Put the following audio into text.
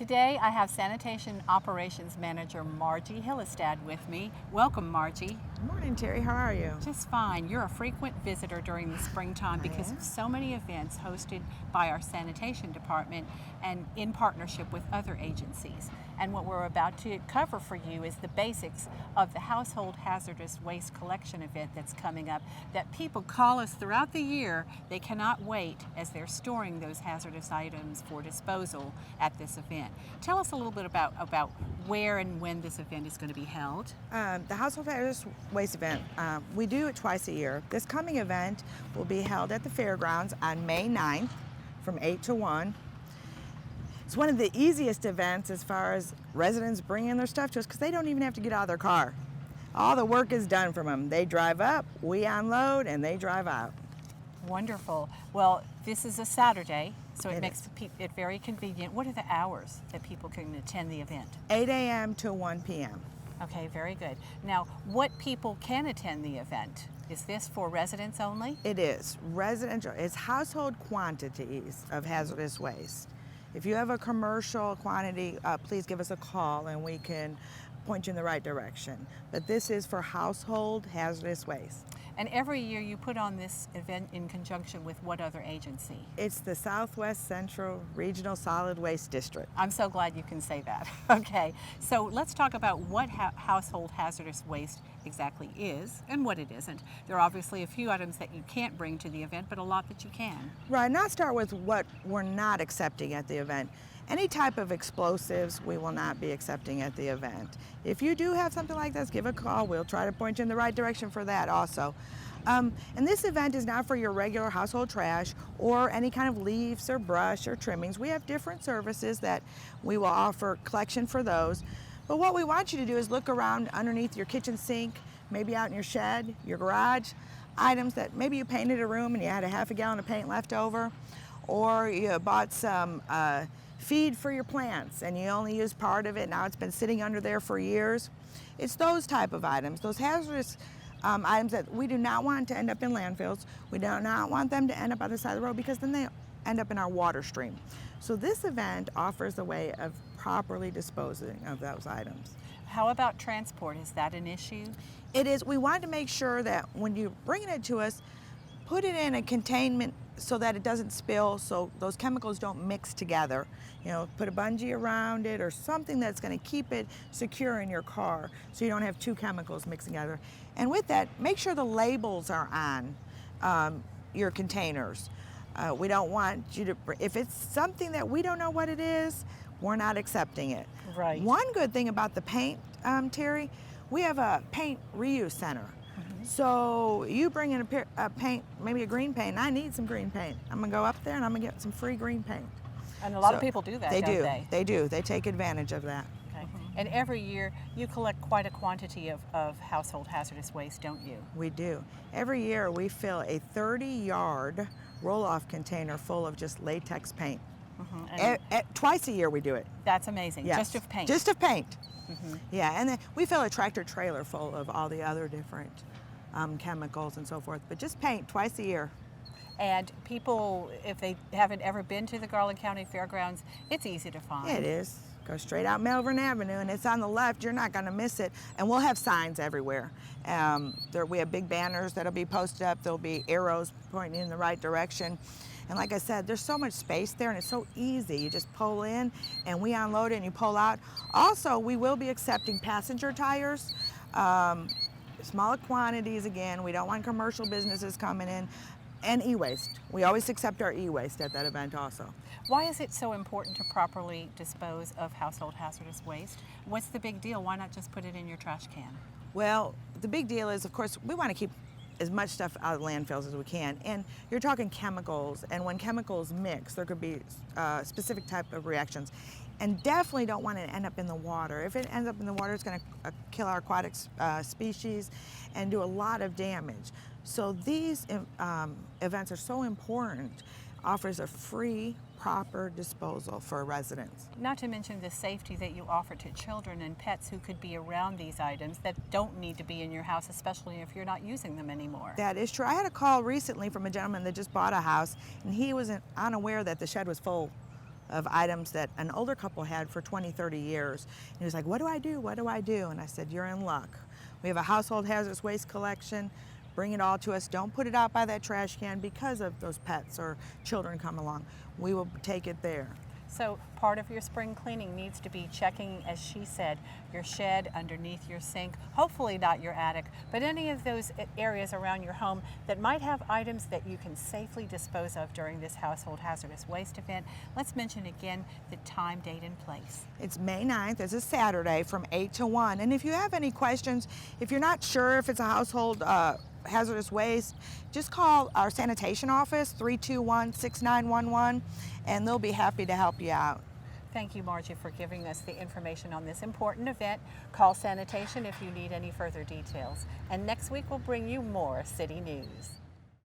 Today I have Sanitation Operations Manager Margie Hillistad with me. Welcome, Margie. Good morning, Terry. How are you? Just fine. You're a frequent visitor during the springtime because of so many events hosted by our Sanitation Department and in partnership with other agencies. And what we're about to cover for you is the basics of the Household Hazardous Waste Collection event that's coming up that people call us throughout the year. They cannot wait as they're storing those hazardous items for disposal at this event. Tell us a little bit about where and when this event is going to be held. The Household Hazardous Waste event, we do it twice a year. This coming event will be held at the fairgrounds on May 9th from 8 to 1. It's one of the easiest events as far as residents bringing their stuff to us because they don't even have to get out of their car. All the work is done from them. They drive up, we unload, and they drive out. Wonderful. Well, this is a Saturday, so it makes is. it very convenient. What are the hours that people can attend the event? 8 a.m. to 1 p.m. Okay, very good. Now, what people can attend the event? Is this for residents only? It is residential. It's household quantities of hazardous waste. If you have a commercial quantity, please give us a call and we can point you in the right direction. But this is for household hazardous waste. And every year you put on this event in conjunction with what other agency? It's the Southwest Central Regional Solid Waste District. I'm so glad you can say that. Okay, so let's talk about what household hazardous waste exactly is and what it isn't. There are obviously a few items that you can't bring to the event, but a lot that you can. Right, and I'll start with what we're not accepting at the event. Any type of explosives we will not be accepting at the event. If you do have something like this, give a call. We'll try to point you in the right direction for that also. And this event is not for your regular household trash or any kind of leaves or brush or trimmings. We have different services that we will offer collection for those. But what we want you to do is look around underneath your kitchen sink, maybe out in your shed, your garage, items that maybe you painted a room and you had a half a gallon of paint left over, or you bought some feed for your plants and you only used part of it, now it's been sitting under there for years. It's those type of items, those hazardous items that we do not want to end up in landfills. We do not want them to end up on the side of the road because then they end up in our water stream. So this event offers a way of properly disposing of those items. How about transport? Is that an issue? It is. We want to make sure that when you're bringing it to us, put it in a containment so that it doesn't spill, so those chemicals don't mix together. You know, put a bungee around it or something that's going to keep it secure in your car so you don't have two chemicals mixing together. And with that, make sure the labels are on your containers. We don't want you to, if it's something that we don't know what it is, we're not accepting it. Right. One good thing about the paint, Terry, we have a paint reuse center. So you bring in a paint, maybe a green paint, and I need some green paint. I'm gonna go up there and I'm gonna get some free green paint. And a lot of people do that, don't they? They do. They take advantage of that. Okay. And every year you collect quite a quantity of household hazardous waste, don't you? We do. Every year we fill a 30-yard roll-off container full of just latex paint. Twice a year we do it. That's amazing. Yes. Just of paint. Just of paint. Yeah, and then we fill a tractor trailer full of all the other different chemicals and so forth, but just paint twice a year. And people, if they haven't ever been to the Garland County Fairgrounds, it's easy to find. It is. Go straight out Melbourne Avenue and it's on the left. You're not going to miss it. And we'll have signs everywhere. We have big banners that'll be posted up. There'll be arrows pointing in the right direction. And like I said, there's so much space there and it's so easy. You just pull in and we unload it and you pull out. Also, we will be accepting passenger tires, smaller quantities again. We don't want commercial businesses coming in. And e-waste. We always accept our e-waste at that event also. Why is it so important to properly dispose of household hazardous waste? What's the big deal? Why not just put it in your trash can? Well, the big deal is, of course, we want to keep as much stuff out of landfills as we can. And you're talking chemicals, and when chemicals mix, there could be specific type of reactions. And definitely don't want it to end up in the water. If it ends up in the water, it's going to kill our aquatic species and do a lot of damage. So these events are so important, offers a free, proper disposal for residents. Not to mention the safety that you offer to children and pets who could be around these items that don't need to be in your house, especially if you're not using them anymore. That is true. I had a call recently from a gentleman that just bought a house, and he was unaware that the shed was full of items that an older couple had for 20, 30 years. And he was like, what do I do? What do I do? And I said, you're in luck. We have a household hazardous waste collection. Bring it all to us. Don't put it out by that trash can because of those pets or children come along. We will take it there. So part of your spring cleaning needs to be checking, as she said, your shed, underneath your sink, hopefully not your attic, but any of those areas around your home that might have items that you can safely dispose of during this household hazardous waste event. Let's mention again the time, date, and place. It's May 9th. It's a Saturday from 8 to 1. And if you have any questions, if you're not sure if it's a household hazardous waste, just call our sanitation office, 321-6911, and they'll be happy to help you out. Thank you, Margie, for giving us the information on this important event. Call Sanitation if you need any further details. And next week we'll bring you more city news.